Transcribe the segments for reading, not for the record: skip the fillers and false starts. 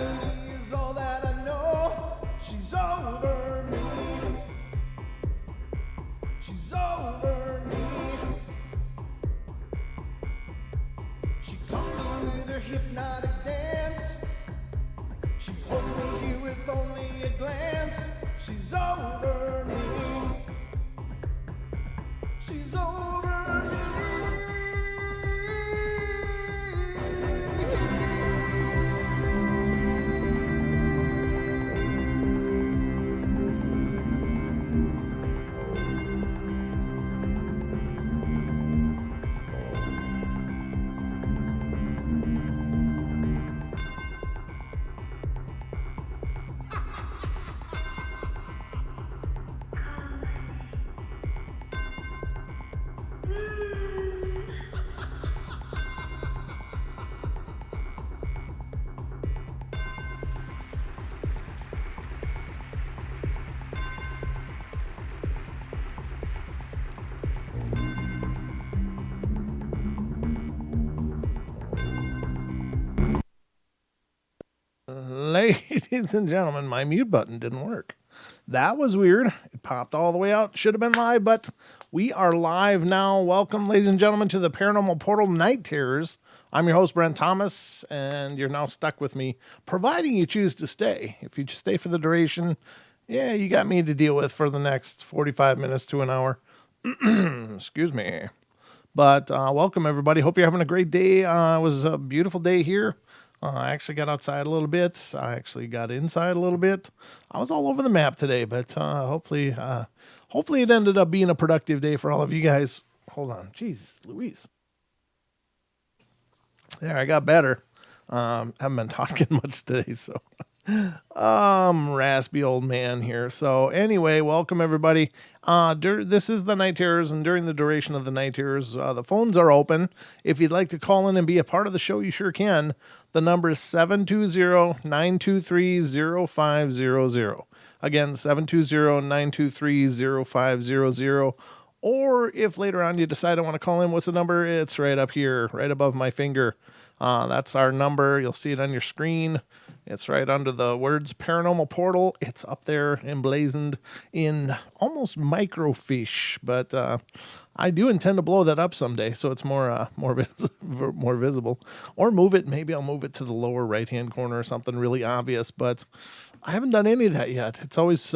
reality is all that I know. She's over me. She's over me. She comes in with her hypnotic dance. She holds me here with only a glance. She's over me. She's over me. Ladies and gentlemen, my mute button didn't work. That was weird. It popped all the way out. Should have been live, but we are live now. Welcome, ladies and gentlemen, to the Paranormal Portal Night Terrors. I'm your host, Brent Thomas, and you're now stuck with me, providing you choose to stay. If you stay for the duration, yeah, you got me to deal with for the next 45 minutes to an hour. Excuse me. But welcome, everybody. Hope you're having a great day. It was a beautiful day here. I actually got outside a little bit. I actually got inside a little bit. I was all over the map today, but hopefully it ended up being a productive day for all of you guys. Hold on. Jeez, Louise. There, I got better. Haven't been talking much today, so raspy old man here. So anyway, welcome everybody. This is the Night Terrors, and during the duration of the Night Terrors, the phones are open. If you'd like to call in and be a part of the show, you sure can. The number is 720-923-0500. Again, 720-923-0500. Or if later on you decide I want to call in, what's the number? It's right up here, right above my finger. That's our number. You'll see it on your screen. It's right under the words Paranormal Portal. It's up there emblazoned in almost microfiche, but I do intend to blow that up someday, so it's more visible. Or move it. Maybe I'll move it to the lower right-hand corner or something really obvious, but I haven't done any of that yet. It's always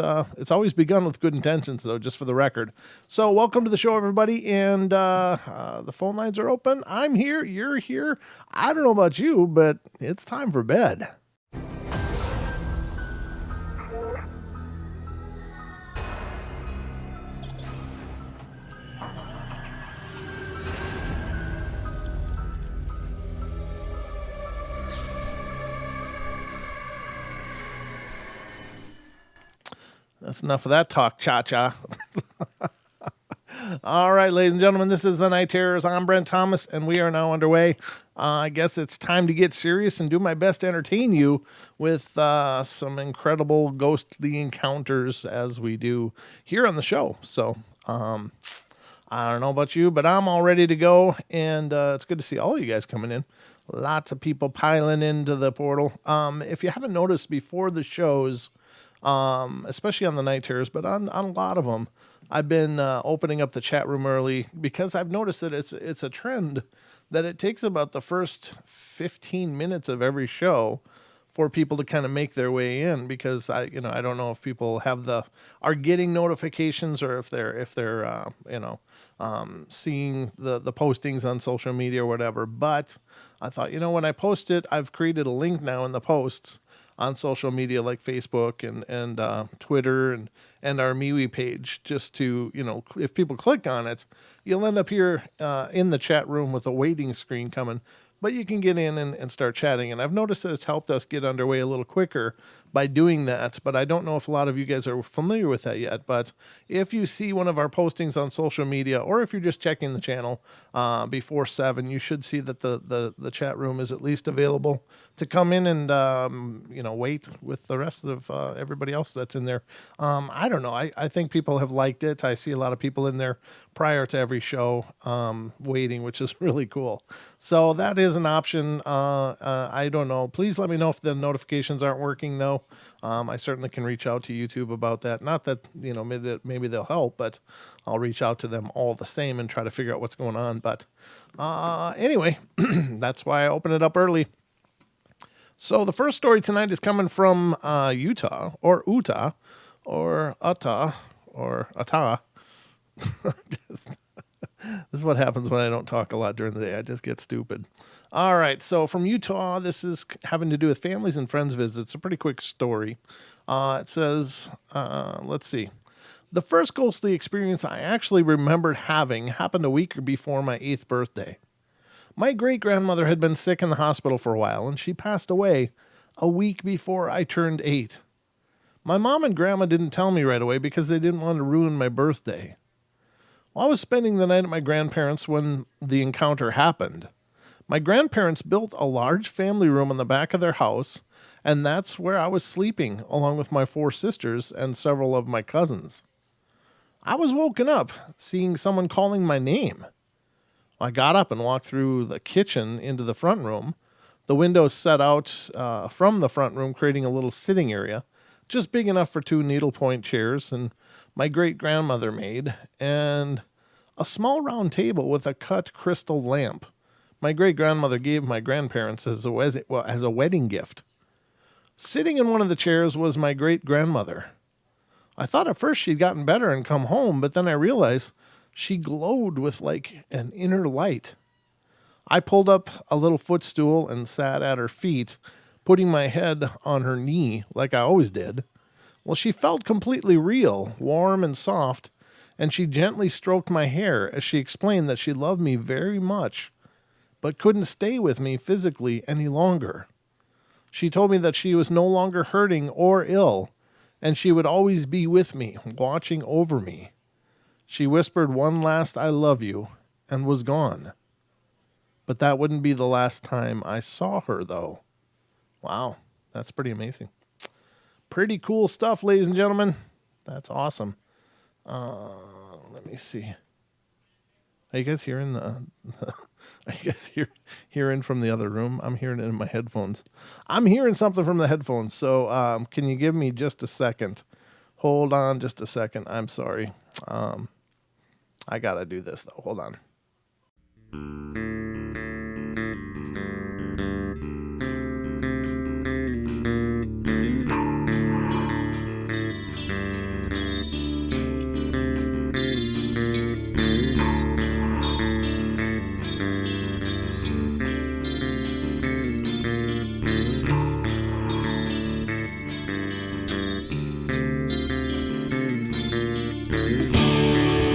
begun with good intentions, though, just for the record. So welcome to the show, everybody, and the phone lines are open. I'm here. You're here. I don't know about you, but it's time for bed. That's enough of that talk, cha-cha. All right, ladies and gentlemen, this is the Night Terrors. I'm Brent Thomas, and we are now underway. I guess it's time to get serious and do my best to entertain you with some incredible ghostly encounters as we do here on the show. So, I don't know about you, but I'm all ready to go, and it's good to see all of you guys coming in. Lots of people piling into the portal. If you haven't noticed before the shows, especially on the Night Terrors, but on a lot of them, I've been opening up the chat room early because I've noticed that it's a trend that it takes about the first 15 minutes of every show for people to kind of make their way in, because I don't know if people are getting notifications, or if they're seeing the postings on social media or whatever. But I thought, when I post it, I've created a link now in the posts on social media like Facebook and Twitter and our MeWe page, just to, if people click on it, you'll end up here in the chat room with a waiting screen coming, but you can get in and start chatting. And I've noticed that it's helped us get underway a little quicker by doing that. But I don't know if a lot of you guys are familiar with that yet. But if you see one of our postings on social media, or if you're just checking the channel before 7, you should see that the chat room is at least available to come in and wait with the rest of everybody else that's in there. I don't know. I think people have liked it. I see a lot of people in there prior to every show waiting, which is really cool. So that is an option. I don't know. Please let me know if the notifications aren't working, though. I certainly can reach out to YouTube about that. Not that, maybe they'll help, but I'll reach out to them all the same and try to figure out what's going on. But anyway, that's why I open it up early. So the first story tonight is coming from Utah, or Utah, or Utah, or Utah. This is what happens when I don't talk a lot during the day. I just get stupid. All right, so from Utah, this is having to do with families and friends visits. A pretty quick story. It says, let's see. The first ghostly experience I actually remembered having happened a week before my 8th birthday. My great-grandmother had been sick in the hospital for a while, and she passed away a week before I turned 8. My mom and grandma didn't tell me right away because they didn't want to ruin my birthday. While I was spending the night at my grandparents' when the encounter happened. My grandparents built a large family room in the back of their house, and that's where I was sleeping, along with my 4 sisters and several of my cousins. I was woken up, seeing someone calling my name. I got up and walked through the kitchen into the front room. The windows set out from the front room, creating a little sitting area, just big enough for 2 needlepoint chairs, and my great-grandmother made, and a small round table with a cut crystal lamp. My great-grandmother gave my grandparents as a wedding gift. Sitting in one of the chairs was my great-grandmother. I thought at first she'd gotten better and come home, but then I realized she glowed with like an inner light. I pulled up a little footstool and sat at her feet, putting my head on her knee like I always did. Well, she felt completely real, warm and soft, and she gently stroked my hair as she explained that she loved me very much, but couldn't stay with me physically any longer. She told me that she was no longer hurting or ill, and she would always be with me, watching over me. She whispered one last "I love you," and was gone. But that wouldn't be the last time I saw her, though. Wow, that's pretty amazing. Pretty cool stuff, ladies and gentlemen. That's awesome. Let me see. Are you guys hearing are you guys hearing from the other room? I'm hearing it in my headphones. I'm hearing something from the headphones. So can you give me just a second? Hold on just a second. I'm sorry. I got to do this, though. Hold on.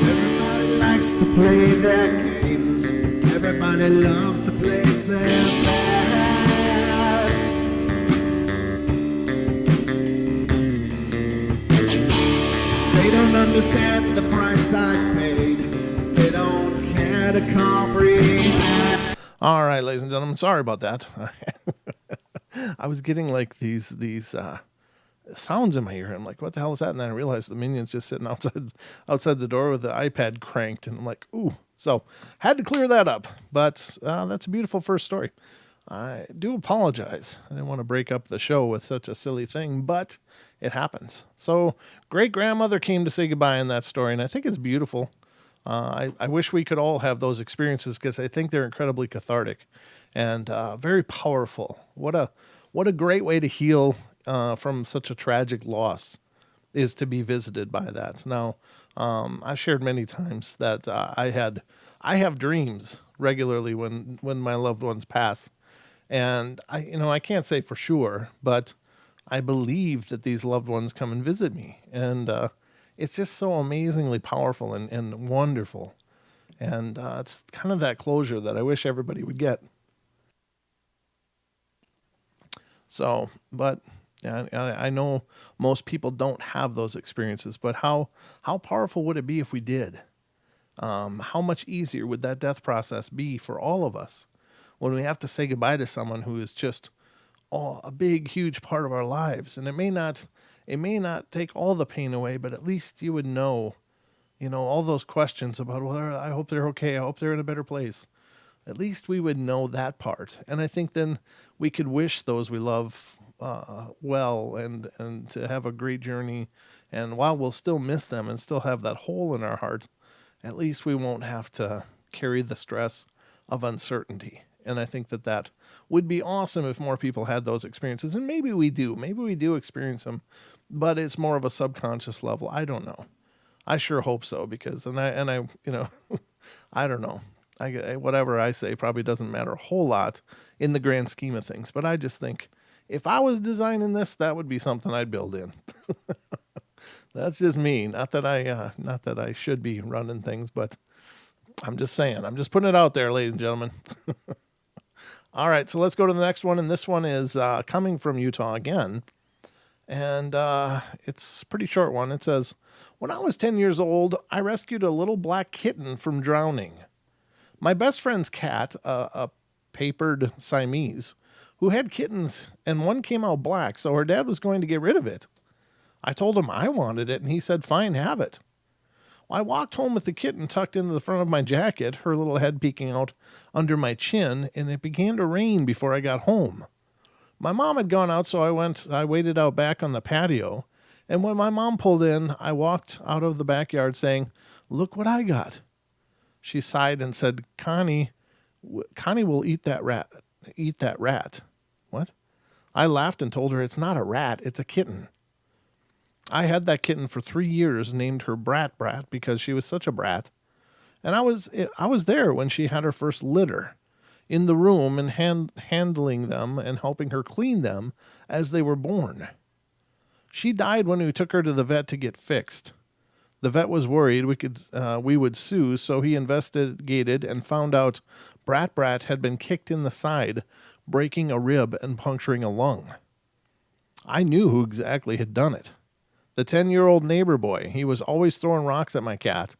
Everybody likes to play their games. Everybody loves to place their bets. They don't understand the price I paid. They don't care to comprehend. All right, ladies and gentlemen, sorry about that. I was getting like these sounds in my ear. I'm like, what the hell is that? And then I realized the minion's just sitting outside the door with the iPad cranked, and I'm like, ooh. So had to clear that up. But that's a beautiful first story. I do apologize. I didn't want to break up the show with such a silly thing, but it happens. So great-grandmother came to say goodbye in that story, and I think it's beautiful. I wish we could all have those experiences because I think they're incredibly cathartic and very powerful. What a great way to heal from such a tragic loss is to be visited by that. Now, I've shared many times that I have dreams regularly when my loved ones pass, and I can't say for sure, but I believe that these loved ones come and visit me, and it's just so amazingly powerful and wonderful, and it's kind of that closure that I wish everybody would get. So, but I know most people don't have those experiences, but how powerful would it be if we did? How much easier would that death process be for all of us when we have to say goodbye to someone who is just a big, huge part of our lives? And it may not take all the pain away, but at least you would know, all those questions about, well, I hope they're okay. I hope they're in a better place. At least we would know that part. And I think then we could wish those we love well and to have a great journey. And while we'll still miss them and still have that hole in our heart, at least we won't have to carry the stress of uncertainty. And I think that would be awesome if more people had those experiences. And maybe we do. Maybe we do experience them, but it's more of a subconscious level. I don't know. I sure hope so, because I I don't know. Whatever I say probably doesn't matter a whole lot in the grand scheme of things. But I just think if I was designing this, that would be something I'd build in. That's just me. Not that I should be running things, but I'm just saying. I'm just putting it out there, ladies and gentlemen. All right, so let's go to the next one, and this one is coming from Utah again, and it's a pretty short one. It says, "When I was 10 years old, I rescued a little black kitten from drowning. My best friend's cat, a papered Siamese, who had kittens, and one came out black, so her dad was going to get rid of it. I told him I wanted it, and he said, fine, have it. I walked home with the kitten tucked into the front of my jacket, her little head peeking out under my chin, and it began to rain before I got home. My mom had gone out, so I waited out back on the patio, and when my mom pulled in, I walked out of the backyard saying, look what I got. She sighed and said, Connie will eat that rat. Eat that rat. What? I laughed and told her it's not a rat, it's a kitten. I had that kitten for 3 years, named her Brat because she was such a brat. And I was there when she had her first litter, in the room and handling them and helping her clean them as they were born. She died when we took her to the vet to get fixed. The vet was worried we would sue, so he investigated and found out Brat had been kicked in the side, breaking a rib and puncturing a lung. I knew who exactly had done it. The 10-year-old neighbor boy. He was always throwing rocks at my cat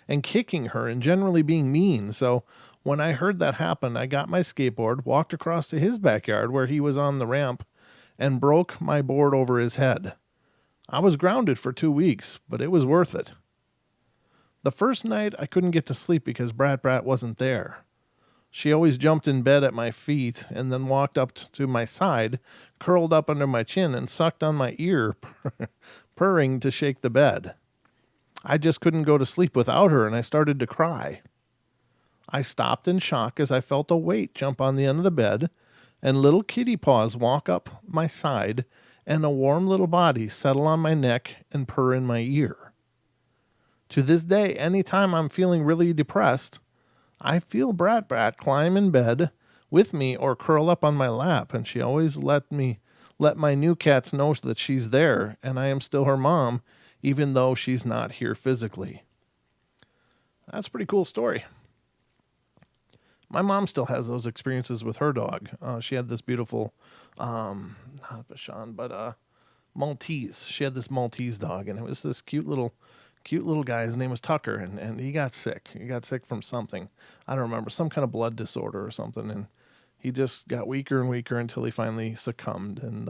and kicking her and generally being mean. So when I heard that happen, I got my skateboard, walked across to his backyard where he was on the ramp, and broke my board over his head. I was grounded for 2 weeks, but it was worth it. The first night, I couldn't get to sleep because Brat wasn't there. She always jumped in bed at my feet and then walked up to my side, curled up under my chin, and sucked on my ear, purring to shake the bed. I just couldn't go to sleep without her, and I started to cry. I stopped in shock as I felt a weight jump on the end of the bed, and little kitty paws walk up my side, and a warm little body settle on my neck and purr in my ear. To this day, anytime I'm feeling really depressed, I feel Brat climb in bed with me or curl up on my lap, and she always let my new cats know that she's there, and I am still her mom, even though she's not here physically. That's a pretty cool story. My mom still has those experiences with her dog. She had this beautiful, not Bashan, but Maltese. She had this Maltese dog, and it was this cute little guy. His name was Tucker, and he got sick. He got sick from something. I don't remember, some kind of blood disorder or something, and he just got weaker and weaker until he finally succumbed. And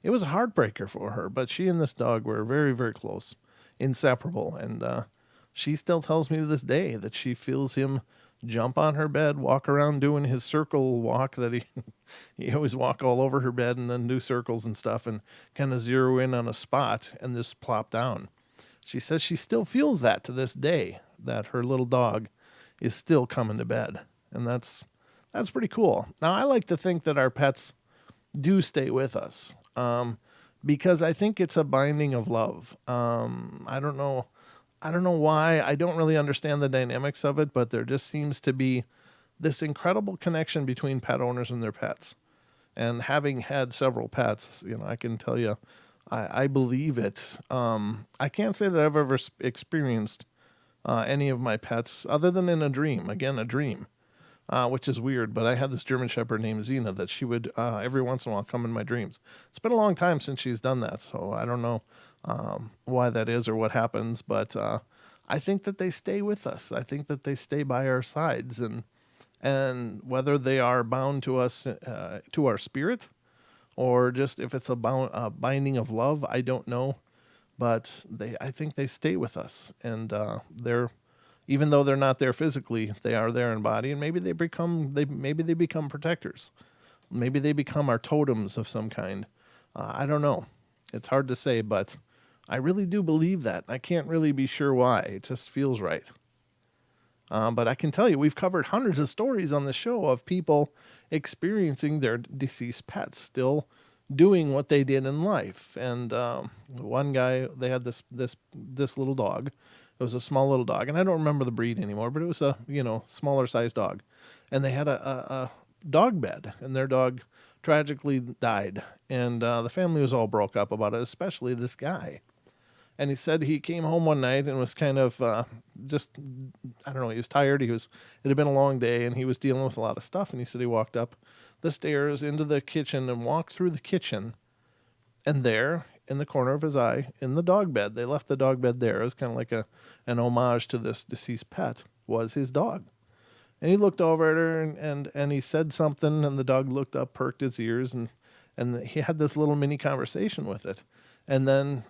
it was a heartbreaker for her, but she and this dog were very, very close, inseparable. And she still tells me to this day that she feels him jump on her bed, walk around doing his circle walk that he always walk all over her bed and then do circles and stuff and kind of zero in on a spot and just plop down. She says she still feels that to this day, that her little dog is still coming to bed. And that's pretty cool. Now, I like to think that our pets do stay with us because I think it's a binding of love. I don't know why. I don't really understand the dynamics of it, but there just seems to be this incredible connection between pet owners and their pets. And having had several pets, I can tell you, I believe it. I can't say that I've ever experienced any of my pets other than in a dream. Again, a dream. which is weird. But I had this German Shepherd named Xena that she would every once in a while come in my dreams. It's been a long time since she's done that, so I don't know why that is or what happens. But I think that they stay with us. I think that they stay by our sides, and whether they are bound to us, to our spirit, or just if it's a binding of love, I don't know. But I think they stay with us, and they're, even though they're not there physically, they are there in body, and maybe they become protectors. Maybe they become our totems of some kind. I don't know. It's hard to say, but I really do believe that. I can't really be sure why. It just feels right. But I can tell you, we've covered hundreds of stories on the show of people experiencing their deceased pets still doing what they did in life. And one guy, they had this little dog. It was a small little dog, and I don't remember the breed anymore, but it was a smaller sized dog. And they had a dog bed, and their dog tragically died. And the family was all broke up about it, especially this guy. And he said he came home one night and was kind of just, I don't know, he was tired. It had been a long day, and he was dealing with a lot of stuff. And he said he walked up the stairs into the kitchen and walked through the kitchen. And there, in the corner of his eye, in the dog bed, they left the dog bed there. It was kind of like an homage to this deceased pet, was his dog. And he looked over at her and he said something, and the dog looked up, perked its ears, and he had this little mini conversation with it. And then,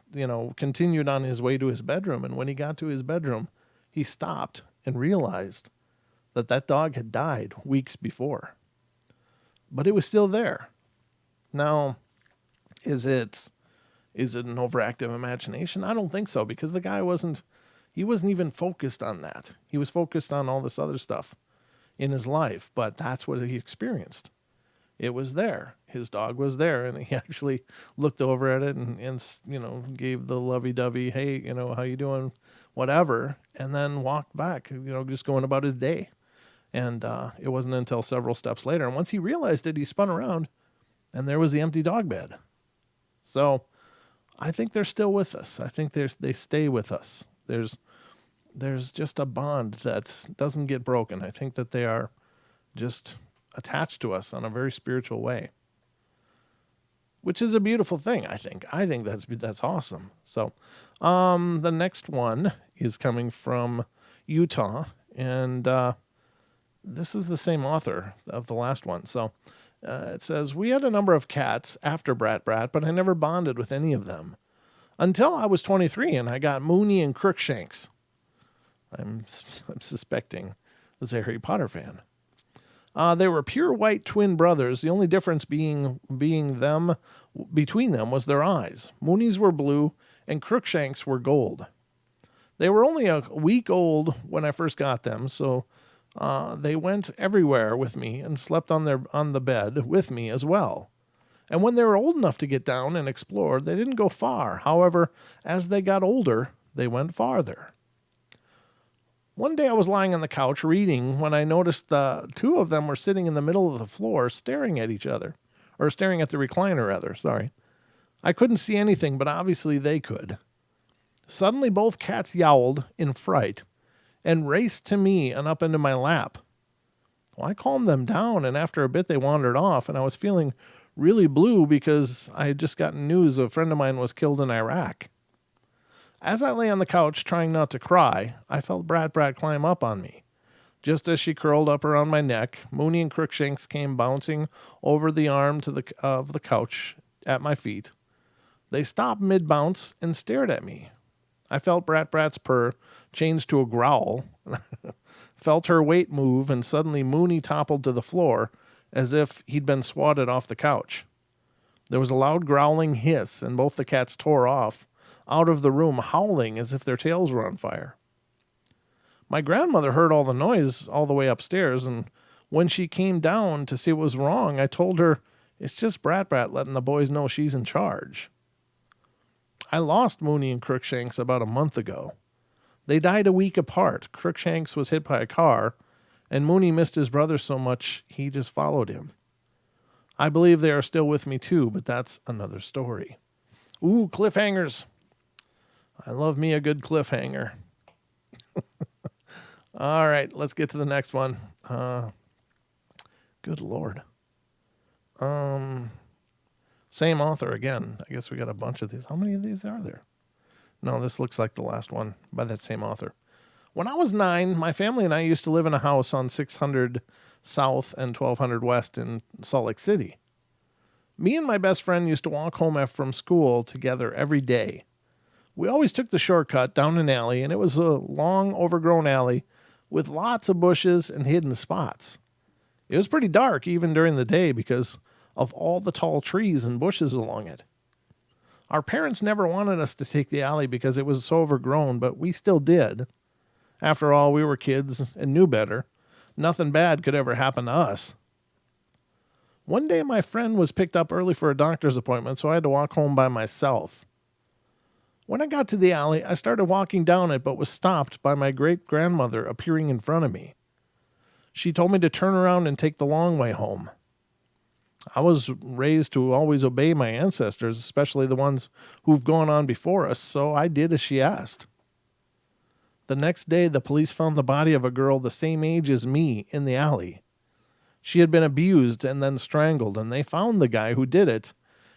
continued on his way to his bedroom. And when he got to his bedroom, he stopped and realized that dog had died weeks before. But it was still there. Now, is it an overactive imagination? I don't think so, because the guy wasn't even focused on that. He was focused on all this other stuff in his life, but that's what he experienced. It was there. His dog was there, and he actually looked over at it and gave the lovey-dovey, hey, how you doing, whatever, and then walked back, just going about his day. And it wasn't until several steps later, and once he realized it, he spun around, and there was the empty dog bed. So I think they're still with us. I think they stay with us. There's just a bond that doesn't get broken. I think that they are just attached to us on a very spiritual way, which is a beautiful thing. I think that's awesome. So, the next one is coming from Utah, and this is the same author of the last one. So, it says, we had a number of cats after Brat, but I never bonded with any of them until I was 23 and I got Mooney and Crookshanks. I'm suspecting this is a Harry Potter fan. They were pure white twin brothers. The only difference being them between them was their eyes. Mooney's were blue and Crookshanks were gold. They were only a week old when I first got them, so they went everywhere with me and slept on the bed with me as well. And when they were old enough to get down and explore, they didn't go far. However, as they got older, they went farther. One day I was lying on the couch reading when I noticed two of them were sitting in the middle of the floor staring at each other. Or staring at the recliner, rather, sorry. I couldn't see anything, but obviously they could. Suddenly both cats yowled in fright and raced to me and up into my lap. Well, I calmed them down, and after a bit they wandered off, and I was feeling really blue because I had just gotten news a friend of mine was killed in Iraq. As I lay on the couch trying not to cry, I felt Brat climb up on me. Just as she curled up around my neck, Mooney and Crookshanks came bouncing over the arm of the couch at my feet. They stopped mid-bounce and stared at me. I felt Brat's purr change to a growl, felt her weight move, and suddenly Mooney toppled to the floor as if he'd been swatted off the couch. There was a loud growling hiss, and both the cats tore off out of the room, howling as if their tails were on fire. My grandmother heard all the noise all the way upstairs, and when she came down to see what was wrong, I told her, it's just Brat letting the boys know she's in charge. I lost Mooney and Crookshanks about a month ago. They died a week apart. Crookshanks was hit by a car, and Mooney missed his brother so much he just followed him. I believe they are still with me too, but that's another story. Ooh, cliffhangers. I love me a good cliffhanger. All right, let's get to the next one. Good Lord. Same author again. I guess we got a bunch of these. How many of these are there? No, this looks like the last one by that same author. When I was 9, my family and I used to live in a house on 600 South and 1200 West in Salt Lake City. Me and my best friend used to walk home from school together every day. We always took the shortcut down an alley, and it was a long, overgrown alley with lots of bushes and hidden spots. It was pretty dark even during the day because of all the tall trees and bushes along it. Our parents never wanted us to take the alley because it was so overgrown, but we still did. After all, we were kids and knew better. Nothing bad could ever happen to us. One day my friend was picked up early for a doctor's appointment, so I had to walk home by myself. When I got to the alley, I started walking down it, but was stopped by my great-grandmother appearing in front of me. She told me to turn around and take the long way home. I was raised to always obey my ancestors, especially the ones who've gone on before us, so I did as she asked. The next day, the police found the body of a girl the same age as me in the alley. She had been abused and then strangled, and they found the guy who did it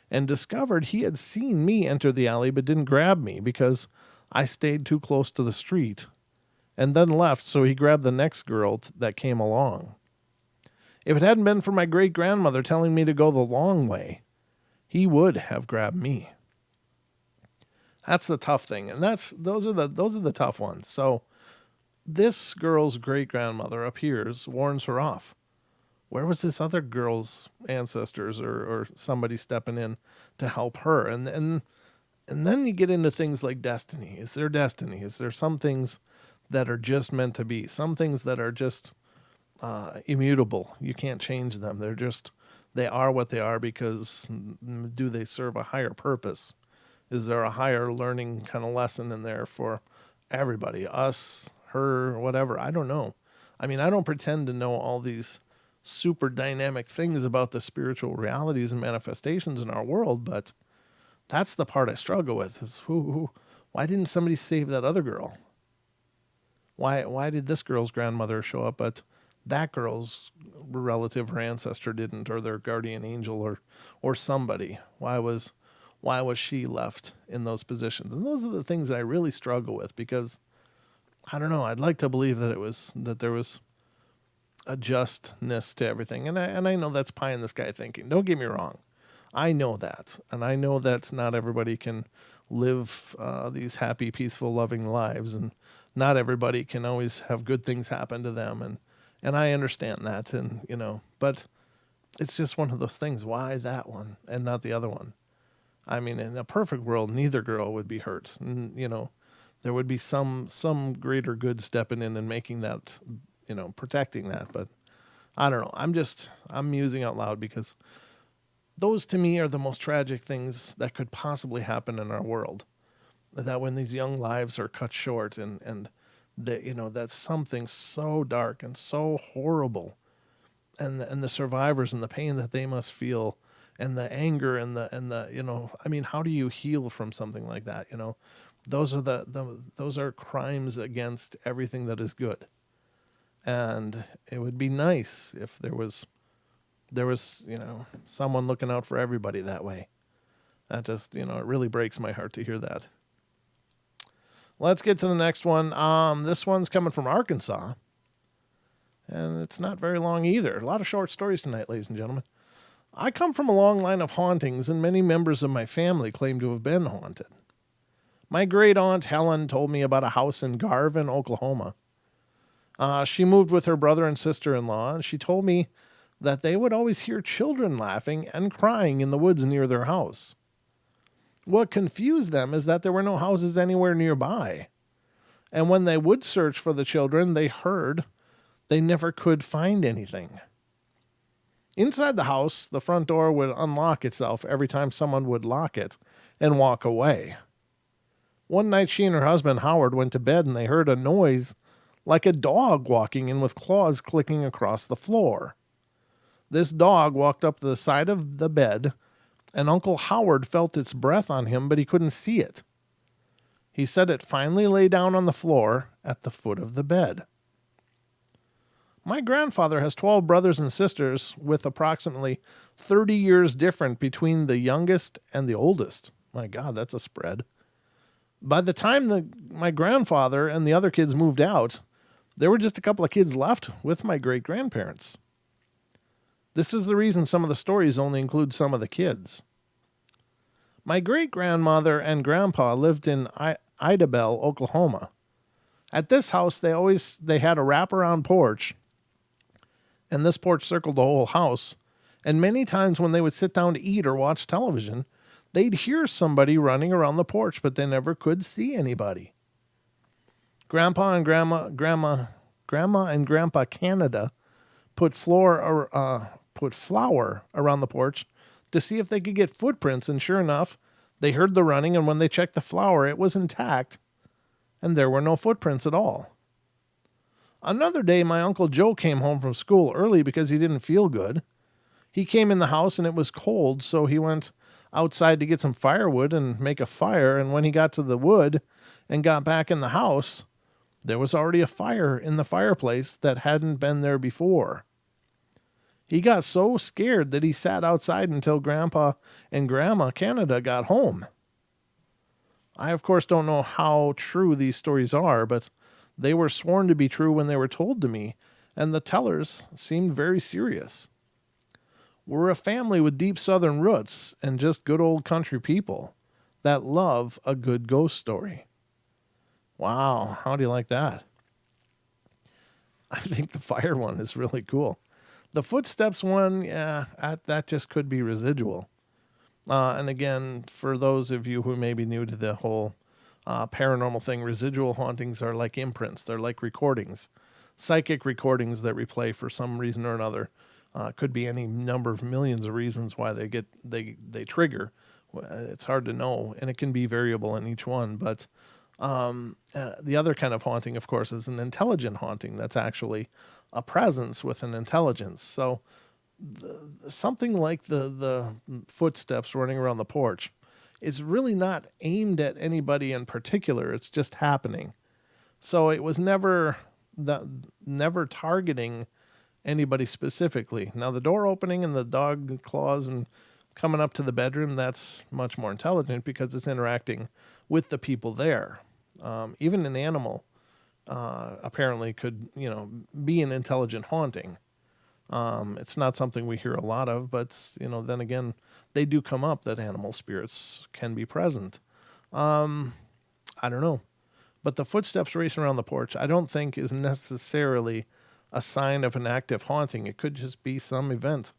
and discovered he had seen me enter the alley but didn't grab me because I stayed too close to the street, and then left, so he grabbed the next girl that came along. If it hadn't been for my great-grandmother telling me to go the long way, he would have grabbed me. That's the tough thing, and those are the tough ones. So this girl's great-grandmother appears, warns her off. Where was this other girl's ancestors or somebody stepping in to help her? And then you get into things like destiny. Is there destiny? Is there some things that are just meant to be? Some things that are just immutable. You can't change them. They are what they are because do they serve a higher purpose? Is there a higher learning kind of lesson in there for everybody? Us, her, whatever. I don't know. I mean, I don't pretend to know all these super dynamic things about the spiritual realities and manifestations in our world, but that's the part I struggle with is why didn't somebody save that other girl? Why did this girl's grandmother show up, but that girl's relative or ancestor didn't, or their guardian angel or somebody? Why was she left in those positions? And those are the things that I really struggle with because I don't know. I'd like to believe that there was a justness to everything. And I know that's pie in the sky thinking. Don't get me wrong. I know that. And I know that not everybody can live these happy, peaceful, loving lives. And not everybody can always have good things happen to them. And I understand that. And, but it's just one of those things. Why that one and not the other one? I mean, in a perfect world, neither girl would be hurt. And, there would be some greater good stepping in and making that, protecting that. But I don't know. I'm musing out loud because those to me are the most tragic things that could possibly happen in our world. That when these young lives are cut short and that, that's something so dark and so horrible. And the survivors and the pain that they must feel and the anger and the I mean, how do you heal from something like that? Those are those are crimes against everything that is good. And it would be nice if there was someone looking out for everybody that way. That just, it really breaks my heart to hear that. Let's get to the next one. This one's coming from Arkansas. And it's not very long either. A lot of short stories tonight, ladies and gentlemen. I come from a long line of hauntings, and many members of my family claim to have been haunted. My great aunt Helen told me about a house in Garvin, Oklahoma. She moved with her brother and sister-in-law, and she told me that they would always hear children laughing and crying in the woods near their house. What confused them is that there were no houses anywhere nearby. And when they would search for the children, they heard they never could find anything. Inside the house, the front door would unlock itself every time someone would lock it and walk away. One night she and her husband Howard went to bed and they heard a noise like a dog walking in with claws clicking across the floor. This dog walked up to the side of the bed, and Uncle Howard felt its breath on him, but he couldn't see it. He said it finally lay down on the floor at the foot of the bed. My grandfather has 12 brothers and sisters with approximately 30 years different between the youngest and the oldest. My God, that's a spread. By the time my grandfather and the other kids moved out, there were just a couple of kids left with my great-grandparents. This is the reason some of the stories only include some of the kids. My great-grandmother and grandpa lived in Idabel, Oklahoma. At this house, they had a wraparound porch, and this porch circled the whole house. And many times when they would sit down to eat or watch television, they'd hear somebody running around the porch, but they never could see anybody. Grandpa and Grandma and Grandpa Canada put flour around the porch to see if they could get footprints, and sure enough, they heard the running, and when they checked the flour, it was intact, and there were no footprints at all. Another day, my Uncle Joe came home from school early because he didn't feel good. He came in the house, and it was cold, so he went outside to get some firewood and make a fire, and when he got to the wood and got back in the house, there was already a fire in the fireplace that hadn't been there before. He got so scared that he sat outside until Grandpa and Grandma Canada got home. I, of course, don't know how true these stories are, but they were sworn to be true when they were told to me, and the tellers seemed very serious. We're a family with deep southern roots and just good old country people that love a good ghost story. Wow, how do you like that? I think the fire one is really cool. The footsteps one, yeah, that just could be residual. And again, for those of you who may be new to the whole paranormal thing, residual hauntings are like imprints. They're like recordings, psychic recordings that replay for some reason or another. Could be any number of millions of reasons why they trigger. It's hard to know, and it can be variable in each one. But the other kind of haunting, of course, is an intelligent haunting. That's actually a presence with an intelligence. So something like the footsteps running around the porch is really not aimed at anybody in particular. It's just happening. So it was never targeting anybody specifically. Now, the door opening and the dog claws and coming up to the bedroom, that's much more intelligent because it's interacting with the people there. Even an animal apparently could, be an intelligent haunting. It's not something we hear a lot of, but, then again, they do come up that animal spirits can be present. I don't know. But the footsteps racing around the porch, I don't think is necessarily a sign of an active haunting. It could just be some event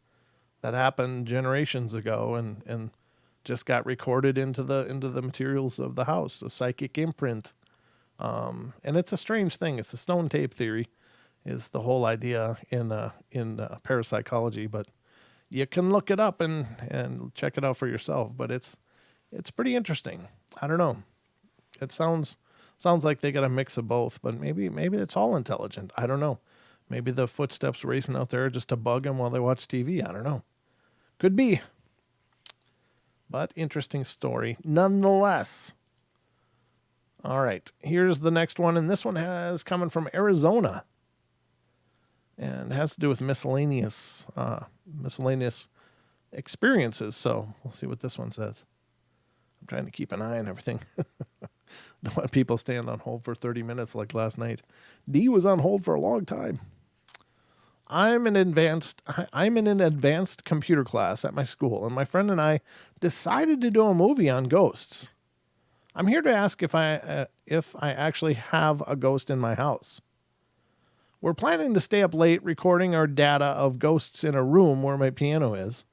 that happened generations ago and just got recorded into the materials of the house, a psychic imprint. And it's a strange thing. It's a stone tape theory is the whole idea in parapsychology, but you can look it up and check it out for yourself. But it's pretty interesting. I don't know. It sounds like they got a mix of both, but maybe it's all intelligent. I don't know. Maybe the footsteps racing out there just to bug them while they watch TV. I don't know. Could be. But interesting story nonetheless. All right, here's the next one, and this one has coming from Arizona, and it has to do with miscellaneous experiences. So we'll see what this one says. I'm trying to keep an eye on everything. Don't want people staying on hold for 30 minutes like last night. Dee was on hold for a long time. I'm in an advanced computer class at my school, and my friend and I decided to do a movie on ghosts. I'm here to ask if I actually have a ghost in my house. We're planning to stay up late recording our data of ghosts in a room where my piano is.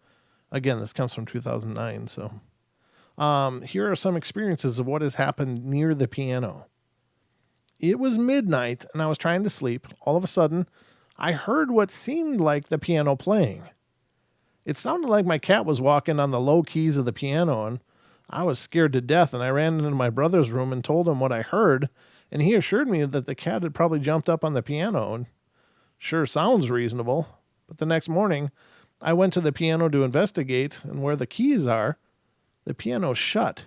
Again, this comes from 2009, so here are some experiences of what has happened near the piano. It was midnight, and I was trying to sleep. All of a sudden, I heard what seemed like the piano playing. It sounded like my cat was walking on the low keys of the piano, and I was scared to death, and I ran into my brother's room and told him what I heard, and he assured me that the cat had probably jumped up on the piano, and sure sounds reasonable. But the next morning, I went to the piano to investigate, and where the keys are, the piano's shut.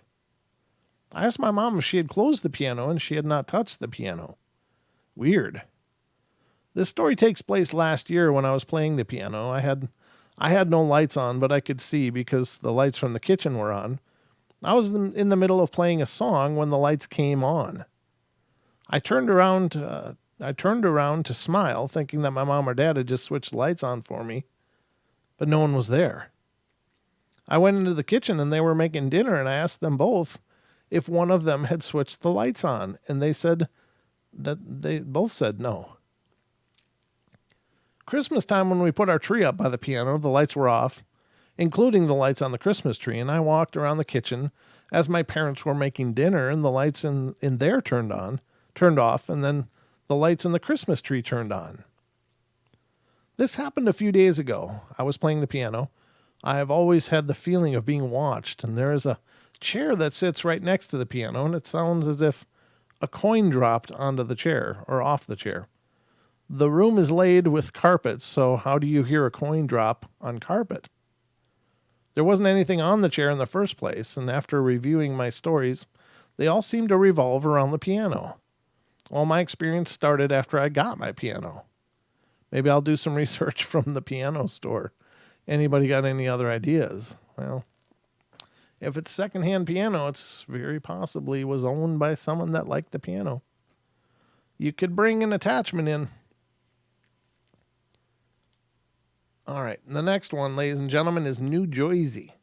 I asked my mom if she had closed the piano, and she had not touched the piano. Weird. This story takes place last year when I was playing the piano. I had no lights on, but I could see because the lights from the kitchen were on. I was in the middle of playing a song when the lights came on. I turned around to smile, thinking that my mom or dad had just switched the lights on for me, but no one was there. I went into the kitchen and they were making dinner, and I asked them both if one of them had switched the lights on, and they both said no. Christmas time, when we put our tree up by the piano, the lights were off, including the lights on the Christmas tree, and I walked around the kitchen as my parents were making dinner, and the lights in there turned off, and then the lights in the Christmas tree turned on. This happened a few days ago. I was playing the piano. I have always had the feeling of being watched, and there is a chair that sits right next to the piano, and it sounds as if a coin dropped onto the chair or off the chair. The room is laid with carpet, so how do you hear a coin drop on carpet? There wasn't anything on the chair in the first place, and after reviewing my stories, they all seem to revolve around the piano. Well, my experience started after I got my piano. Maybe I'll do some research from the piano store. Anybody got any other ideas? Well, if it's secondhand piano, it's very possibly was owned by someone that liked the piano. You could bring an attachment in. All right, the next one, ladies and gentlemen, is New Jersey.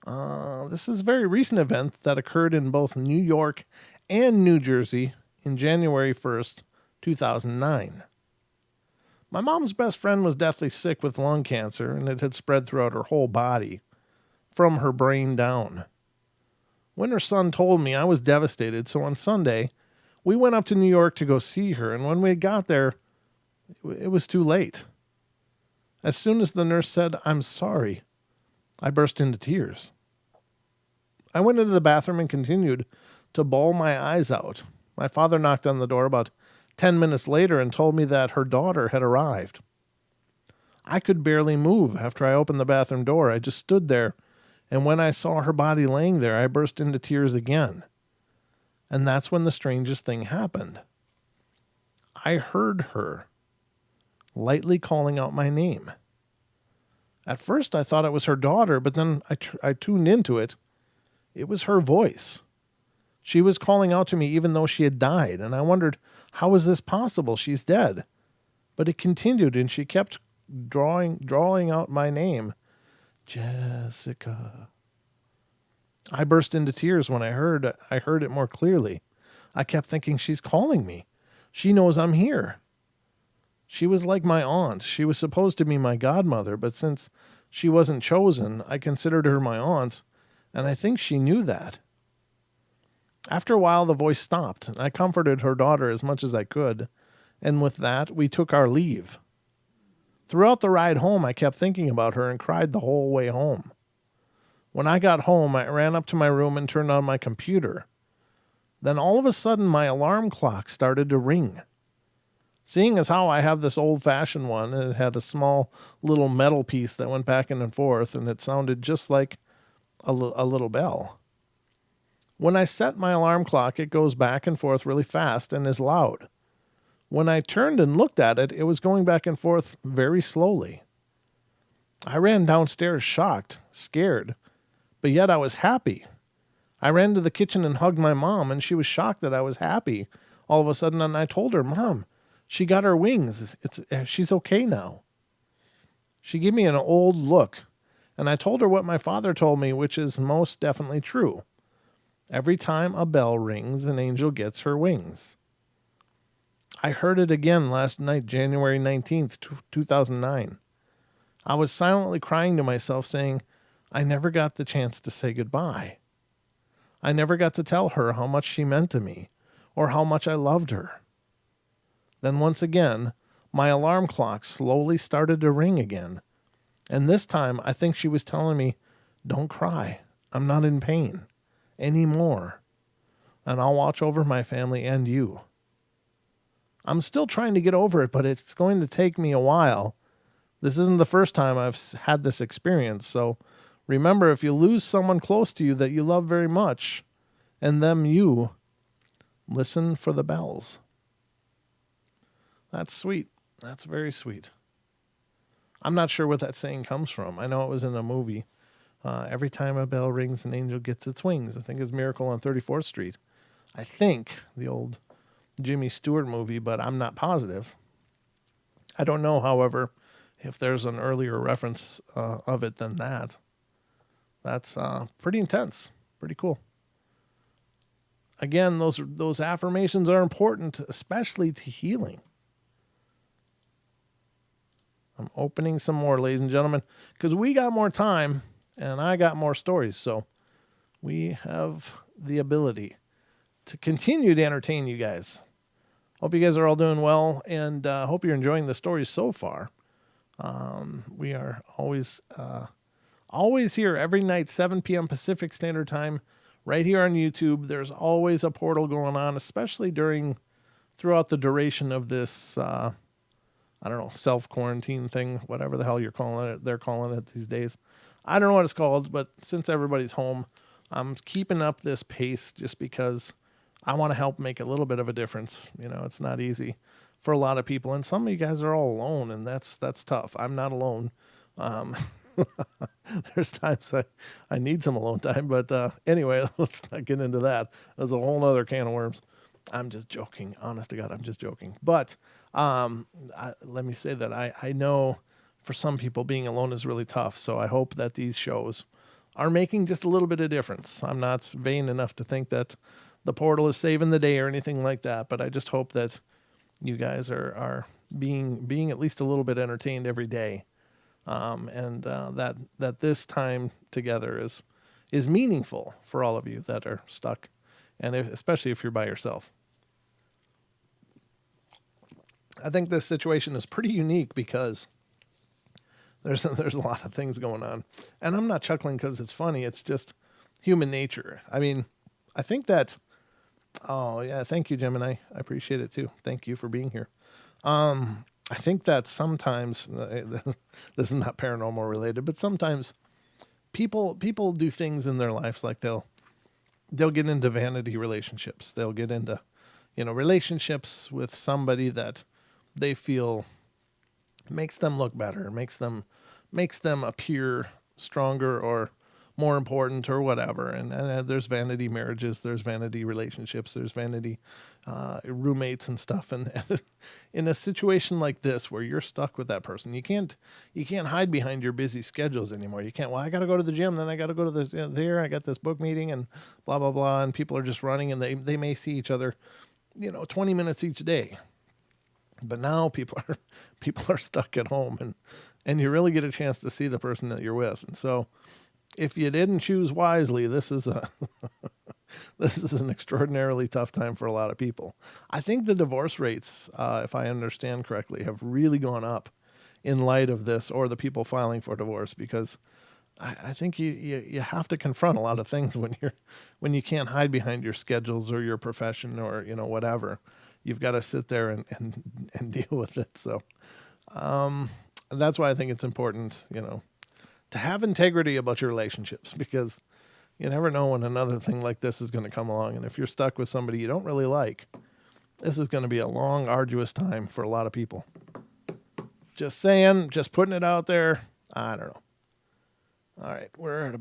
This is a very recent event that occurred in both New York and New Jersey in January 1st, 2009. My mom's best friend was deathly sick with lung cancer, and it had spread throughout her whole body, from her brain down. When her son told me, I was devastated, so on Sunday, we went up to New York to go see her, and when we got there, it was too late. As soon as the nurse said, "I'm sorry," I burst into tears. I went into the bathroom and continued to bawl my eyes out. My father knocked on the door about 10 minutes later and told me that her daughter had arrived. I could barely move after I opened the bathroom door. I just stood there, and when I saw her body laying there, I burst into tears again. And that's when the strangest thing happened. I heard her lightly calling out my name. At first, I thought it was her daughter, but then I tuned into it. It was her voice. She was calling out to me even though she had died, and I wondered, how is this possible? She's dead. But it continued, and she kept drawing out my name. Jessica. I burst into tears when I heard it more clearly. I kept thinking, she's calling me. She knows I'm here. She was like my aunt. She was supposed to be my godmother, but since she wasn't chosen, I considered her my aunt, and I think she knew that. After a while, the voice stopped, and I comforted her daughter as much as I could, and with that, we took our leave. Throughout the ride home, I kept thinking about her and cried the whole way home. When I got home, I ran up to my room and turned on my computer. Then all of a sudden, my alarm clock started to ring. Seeing as how I have this old-fashioned one, it had a small little metal piece that went back and forth, and it sounded just like a little bell. When I set my alarm clock, it goes back and forth really fast and is loud. When I turned and looked at it, it was going back and forth very slowly. I ran downstairs shocked, scared, but yet I was happy. I ran to the kitchen and hugged my mom, and she was shocked that I was happy all of a sudden, and I told her, "Mom, she got her wings. She's okay now." She gave me an old look, and I told her what my father told me, which is most definitely true. Every time a bell rings, an angel gets her wings. I heard it again last night, January 19th, 2009. I was silently crying to myself, saying, I never got the chance to say goodbye. I never got to tell her how much she meant to me, or how much I loved her. Then once again, my alarm clock slowly started to ring again, and this time I think she was telling me, "Don't cry, I'm not in pain anymore, and I'll watch over my family and you." I'm still trying to get over it, but it's going to take me a while. This isn't the first time I've had this experience, so remember, if you lose someone close to you that you love very much, and them you, listen for the bells. That's sweet. That's very sweet. I'm not sure what that saying comes from. I know it was in a movie. Every time a bell rings, an angel gets its wings. I think it's Miracle on 34th Street. I think the old Jimmy Stewart movie, but I'm not positive. I don't know, however, if there's an earlier reference of it than that. That's pretty intense, pretty cool. Again, those affirmations are important, especially to healing. I'm opening some more, ladies and gentlemen, because we got more time and I got more stories. So we have the ability to continue to entertain you guys. Hope you guys are all doing well, and hope you're enjoying the stories so far. We are always here every night, 7 p.m. Pacific Standard Time, right here on YouTube. There's always a portal going on, especially throughout the duration of this, I don't know, self-quarantine thing, whatever the hell you're calling it. They're calling it these days. I don't know what it's called, but since everybody's home, I'm keeping up this pace just because I want to help make a little bit of a difference. You know, it's not easy for a lot of people, and some of you guys are all alone, and that's tough. I'm not alone. There's times I need some alone time, but anyway, let's not get into that. There's a whole other can of worms. I'm just joking. Honest to God, I'm just joking. But let me say that I know for some people being alone is really tough, so I hope that these shows are making just a little bit of difference. I'm not vain enough to think that the portal is saving the day or anything like that, but I just hope that you guys are being at least a little bit entertained every day, and that this time together is meaningful for all of you that are stuck, and especially if you're by yourself. I think this situation is pretty unique because there's a lot of things going on, and I'm not chuckling because it's funny. It's just human nature. I mean, I think that. Oh yeah, thank you, Gemini. I appreciate it too. Thank you for being here. I think that sometimes this is not paranormal related, but sometimes people do things in their lives like they'll get into vanity relationships. They'll get into relationships with somebody that they feel makes them look better, makes them appear stronger or more important or whatever. And there's vanity marriages, there's vanity relationships, there's vanity roommates and stuff. And in a situation like this where you're stuck with that person, you can't hide behind your busy schedules anymore. You can't, well, I got to go to the gym, then I got to go to there, I got this book meeting and blah, blah, blah. And people are just running and they may see each other, 20 minutes each day. But now people are stuck at home and you really get a chance to see the person that you're with. And so if you didn't choose wisely, this is an extraordinarily tough time for a lot of people. I think the divorce rates, if I understand correctly, have really gone up in light of this, or the people filing for divorce, because I think you have to confront a lot of things when you can't hide behind your schedules or your profession or whatever. You've got to sit there and deal with it. So that's why I think it's important, to have integrity about your relationships, because you never know when another thing like this is going to come along. And if you're stuck with somebody you don't really like, this is going to be a long, arduous time for a lot of people. Just saying, just putting it out there. I don't know. All right, we're at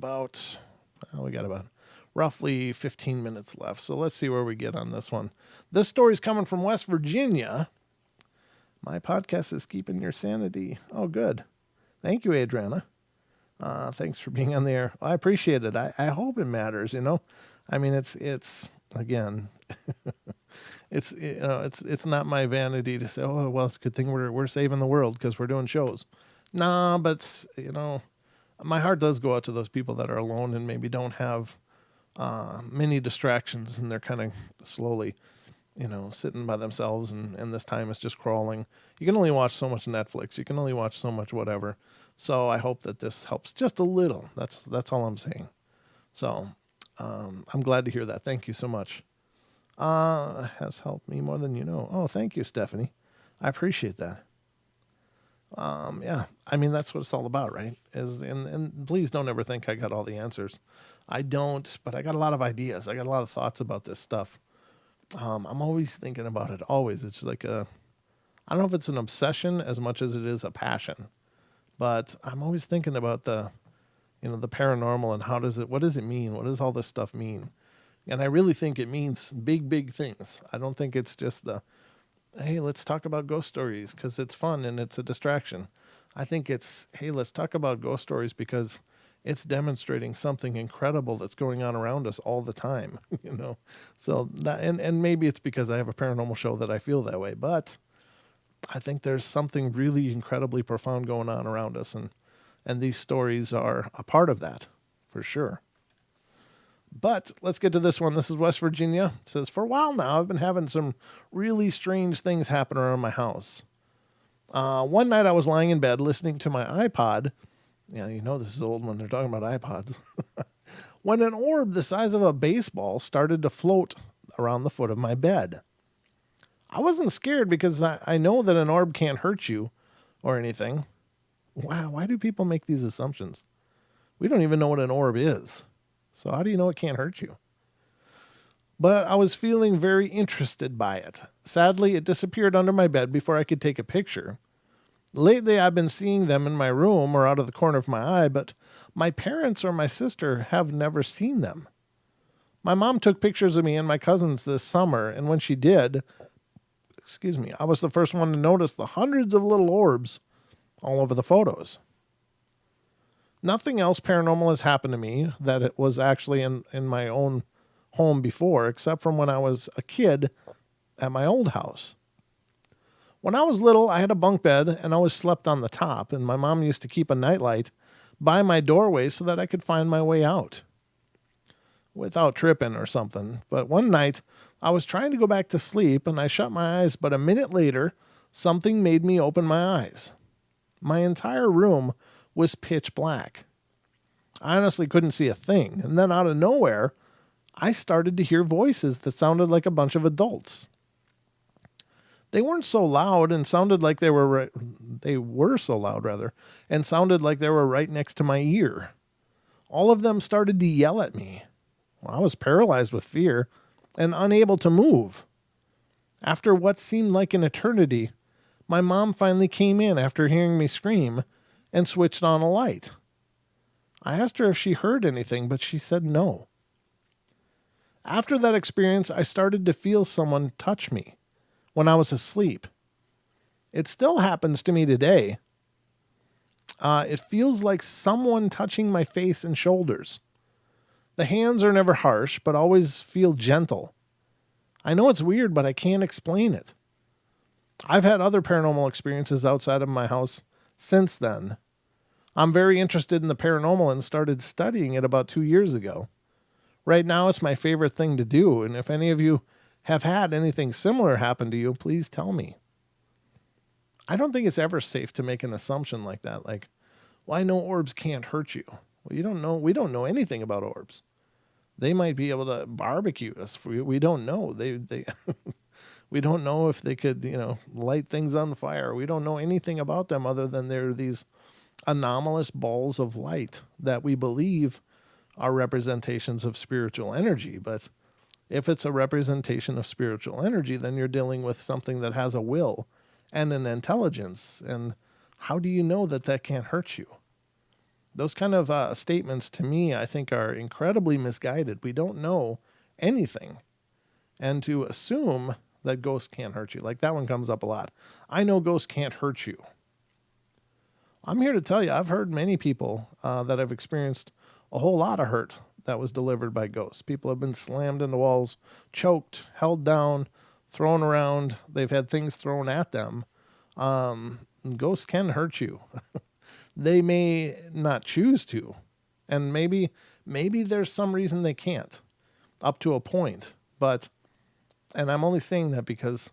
we got about roughly 15 minutes left. So let's see where we get on this one. This story's coming from West Virginia. My podcast is keeping your sanity. Oh, good. Thank you, Adriana. Thanks for being on the air. I appreciate it. I hope it matters, I mean, it's again, it's not my vanity to say, oh, well, it's a good thing we're saving the world because we're doing shows. Nah, but, my heart does go out to those people that are alone and maybe don't have many distractions, and they're kind of slowly, sitting by themselves, and this time is just crawling. You can only watch so much Netflix. You can only watch so much whatever. So I hope that this helps just a little. That's all I'm saying. So I'm glad to hear that. Thank you so much. Has helped me more than you know. Oh, thank you, Stephanie. I appreciate that. Yeah, I mean, that's what it's all about, right? And please don't ever think I got all the answers. I don't, but I got a lot of ideas. I got a lot of thoughts about this stuff. I'm always thinking about it. Always. It's like I don't know if it's an obsession as much as it is a passion, but I'm always thinking about the paranormal and what does it mean? What does all this stuff mean? And I really think it means big, big things. I don't think it's just hey, let's talk about ghost stories because it's fun and it's a distraction. I think it's, hey, let's talk about ghost stories because it's demonstrating something incredible that's going on around us all the time, So that, and maybe it's because I have a paranormal show that I feel that way, but I think there's something really incredibly profound going on around us, and these stories are a part of that, for sure. But let's get to this one. This is West Virginia. It says, for a while now, I've been having some really strange things happen around my house. One night I was lying in bed listening to my iPod. Yeah, this is old when they're talking about iPods. When an orb the size of a baseball started to float around the foot of my bed. I wasn't scared because I know that an orb can't hurt you or anything. Wow, why do people make these assumptions? We don't even know what an orb is. So how do you know it can't hurt you? But I was feeling very interested by it. Sadly, it disappeared under my bed before I could take a picture. Lately, I've been seeing them in my room or out of the corner of my eye, but my parents or my sister have never seen them. My mom took pictures of me and my cousins this summer, and when she did, I was the first one to notice the hundreds of little orbs all over the photos. Nothing else paranormal has happened to me that it was actually in my own home before, except from when I was a kid at my old house. When I was little, I had a bunk bed and always slept on the top, and my mom used to keep a nightlight by my doorway so that I could find my way out without tripping or something. But one night, I was trying to go back to sleep, and I shut my eyes, but a minute later, something made me open my eyes. My entire room was pitch black. I honestly couldn't see a thing, and then out of nowhere, I started to hear voices that sounded like a bunch of adults. They weren't so loud and sounded like they were so loud rather, and sounded like they were right next to my ear. All of them started to yell at me. Well, I was paralyzed with fear and unable to move. After what seemed like an eternity, my mom finally came in after hearing me scream and switched on a light. I asked her if she heard anything, but she said no. After that experience, I started to feel someone touch me when I was asleep. It still happens to me today. It feels like someone touching my face and shoulders. The hands are never harsh, but always feel gentle. I know it's weird, but I can't explain it. I've had other paranormal experiences outside of my house since then. I'm very interested in the paranormal and started studying it about 2 years ago. Right now, it's my favorite thing to do, and if any of you have had anything similar happen to you, please tell me. I don't think it's ever safe to make an assumption like that, like, well, I know orbs can't hurt you. Well, you don't know. We don't know anything about orbs. They might be able to barbecue us. We don't know. They we don't know if they could, light things on fire. We don't know anything about them other than they're these anomalous balls of light that we believe are representations of spiritual energy. But if it's a representation of spiritual energy, then you're dealing with something that has a will and an intelligence. And how do you know that that can't hurt you? Those kind of statements, to me, I think are incredibly misguided. We don't know anything. And to assume that ghosts can't hurt you, like that one comes up a lot. I know ghosts can't hurt you. I'm here to tell you, I've heard many people that have experienced a whole lot of hurt that was delivered by ghosts. People have been slammed into walls, choked, held down, thrown around. They've had things thrown at them. Ghosts can hurt you. They may not choose to. And maybe there's some reason they can't, up to a point. And I'm only saying that because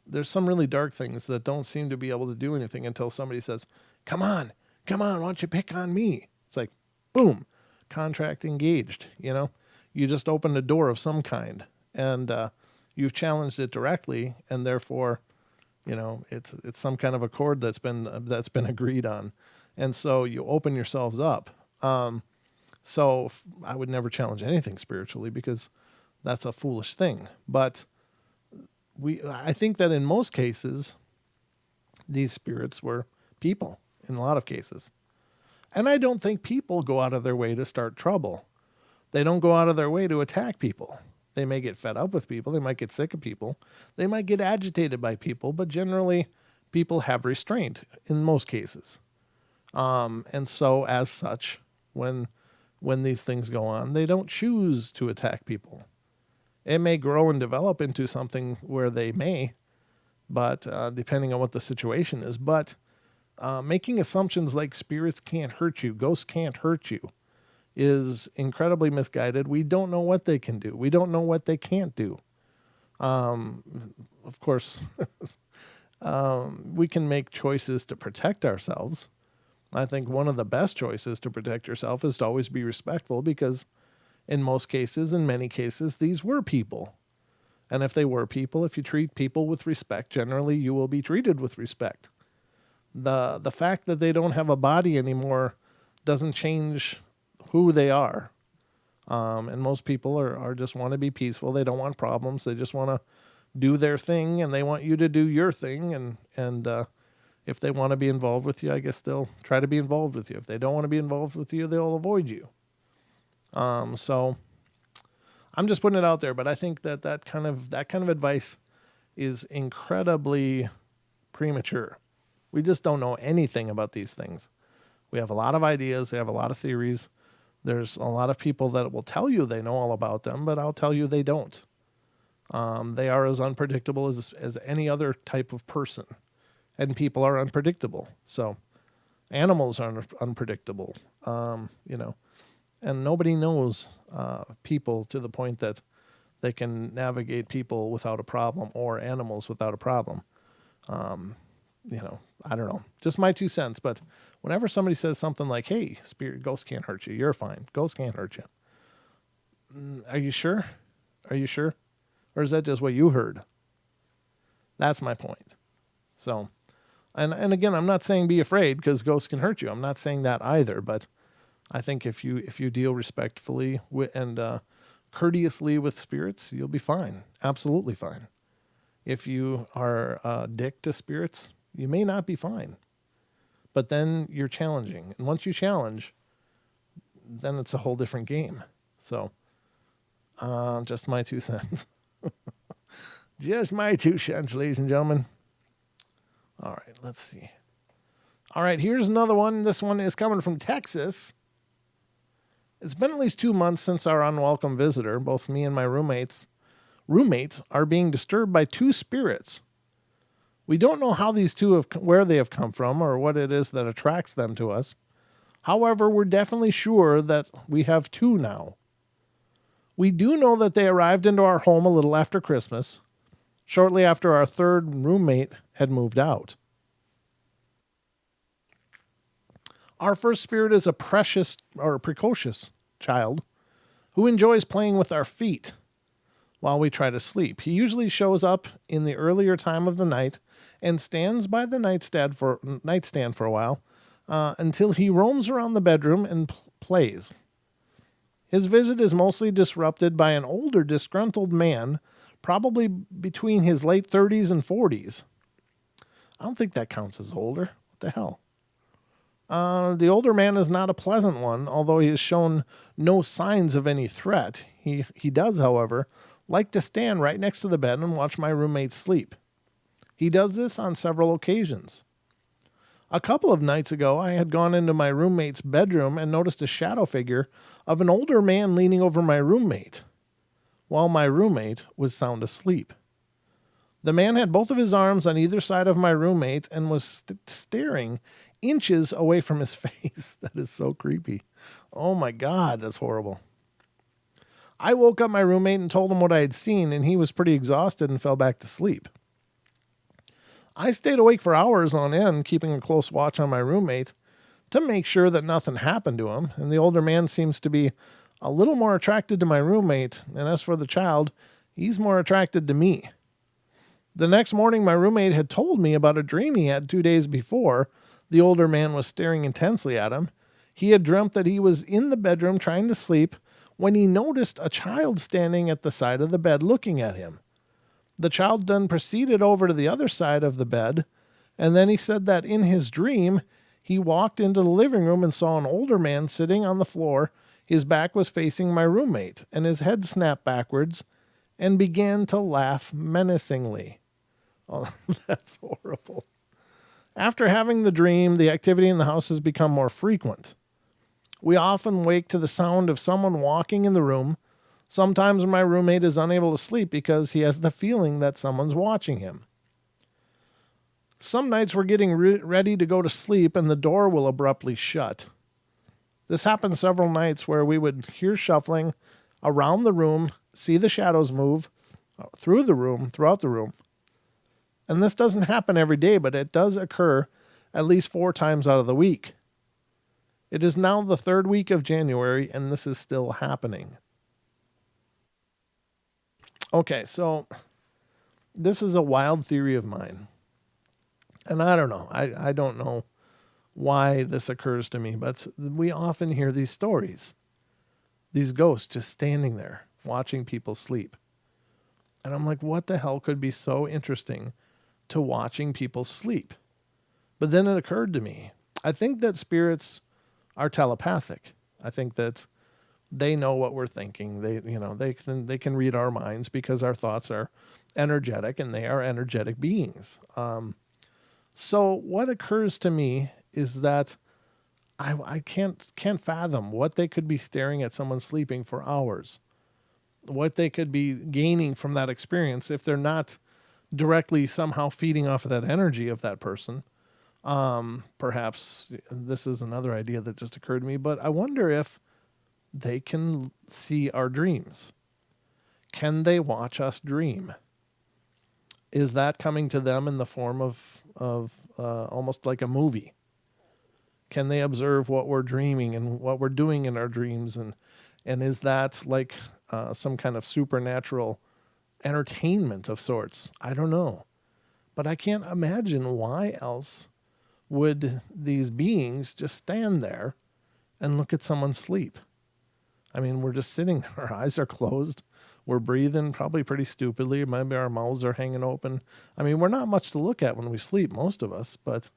there's some really dark things that don't seem to be able to do anything until somebody says, come on, why don't you pick on me? It's like, boom, contract engaged. You just opened a door of some kind, and you've challenged it directly, and therefore, it's some kind of accord that's been agreed on, and so you open yourselves up. So I would never challenge anything spiritually because that's a foolish thing. But I think that in most cases, these spirits were people in a lot of cases. And I don't think people go out of their way to start trouble. They don't go out of their way to attack people. They may get fed up with people. They might get sick of people. They might get agitated by people, but generally people have restraint in most cases. And so as such, when these things go on, they don't choose to attack people. It may grow and develop into something where they may, but depending on what the situation is. But making assumptions like spirits can't hurt you, ghosts can't hurt you, is incredibly misguided. We don't know what they can do. We don't know what they can't do. Of course, we can make choices to protect ourselves. I think one of the best choices to protect yourself is to always be respectful, because in most cases, in many cases, these were people. And if they were people, if you treat people with respect, generally you will be treated with respect. The fact that they don't have a body anymore doesn't change who they are. And most people are just want to be peaceful. They don't want problems. They just want to do their thing, and they want you to do your thing. And if they want to be involved with you, I guess they'll try to be involved with you. If they don't want to be involved with you, they'll avoid you. So I'm just putting it out there, but I think that kind of advice is incredibly premature. We just don't know anything about these things. We have a lot of ideas. We have a lot of theories. There's a lot of people that will tell you they know all about them, but I'll tell you they don't. They are as unpredictable as any other type of person, and people are unpredictable. So animals are unpredictable, and nobody knows people to the point that they can navigate people without a problem, or animals without a problem. I don't know, just my 2 cents. But whenever somebody says something like, hey, ghosts can't hurt you, you're fine. Ghosts can't hurt you. Are you sure? Are you sure? Or is that just what you heard? That's my point. So, and again, I'm not saying be afraid, because ghosts can hurt you. I'm not saying that either. But I think if you deal respectfully and courteously with spirits, you'll be fine. Absolutely fine. If you are a dick to spirits, you may not be fine. But then you're challenging. And once you challenge, then it's a whole different game. So, just my 2 cents. Just my 2 cents, ladies and gentlemen. All right, let's see. All right, here's another one. This one is coming from Texas. It's been at least 2 months since our unwelcome visitor. Both me and my roommates are being disturbed by 2 spirits. We don't know how these two where they have come from, or what it is that attracts them to us. However, we're definitely sure that we have 2 now. We do know that they arrived into our home a little after Christmas, shortly after our 3rd roommate had moved out. Our first spirit is a precocious child who enjoys playing with our feet while we try to sleep. He usually shows up in the earlier time of the night and stands by the nightstand for a while until he roams around the bedroom and plays. His visit is mostly disrupted by an older, disgruntled man, probably between his late 30s and 40s. I don't think that counts as older. What the hell? The older man is not a pleasant one, although he has shown no signs of any threat. He does, however, like to stand right next to the bed and watch my roommate sleep. He does this on several occasions. A couple of nights ago, I had gone into my roommate's bedroom and noticed a shadow figure of an older man leaning over my roommate, while my roommate was sound asleep. The man had both of his arms on either side of my roommate and was staring inches away from his face. That is so creepy. Oh my God, that's horrible. I woke up my roommate and told him what I had seen, and he was pretty exhausted and fell back to sleep. I stayed awake for hours on end, keeping a close watch on my roommate to make sure that nothing happened to him, and the older man seems to be a little more attracted to my roommate, and as for the child, he's more attracted to me. The next morning, my roommate had told me about a dream he had 2 days before. The older man was staring intensely at him. He had dreamt that he was in the bedroom trying to sleep when he noticed a child standing at the side of the bed looking at him. The child then proceeded over to the other side of the bed And then he said that in his dream, he walked into the living room and saw an older man sitting on the floor. His back was facing my roommate, and his head snapped backwards and began to laugh menacingly. Oh, that's horrible. After having the dream, the activity in the house has become more frequent. We often wake to the sound of someone walking in the room. Sometimes my roommate is unable to sleep because he has the feeling that someone's watching him. Some nights we're getting ready to go to sleep and the door will abruptly shut. This happened several nights where we would hear shuffling around the room, see the shadows move throughout the room. And this doesn't happen every day, but it does occur at least 4 times out of the week. It is now the 3rd week of January, and this is still happening. Okay, so this is a wild theory of mine. And I don't know. I don't know why this occurs to me, but we often hear these stories. These ghosts just standing there watching people sleep. And I'm like, what the hell could be so interesting to watching people sleep? But then it occurred to me, I think that spirits are telepathic. I think that they know what we're thinking. They can read our minds because our thoughts are energetic and they are energetic beings. So what occurs to me is that I can't fathom what they could be staring at someone sleeping for hours, what they could be gaining from that experience if they're not directly somehow feeding off of that energy of that person. Perhaps this is another idea that just occurred to me, but I wonder if they can see our dreams. Can they watch us dream? Is that coming to them in the form of almost like a movie? Can they observe what we're dreaming and what we're doing in our dreams? And is that like some kind of supernatural entertainment of sorts? I don't know. But I can't imagine why else would these beings just stand there and look at someone sleep. I mean, we're just sitting there. Our eyes are closed. We're breathing probably pretty stupidly. Maybe our mouths are hanging open. I mean, we're not much to look at when we sleep, most of us, but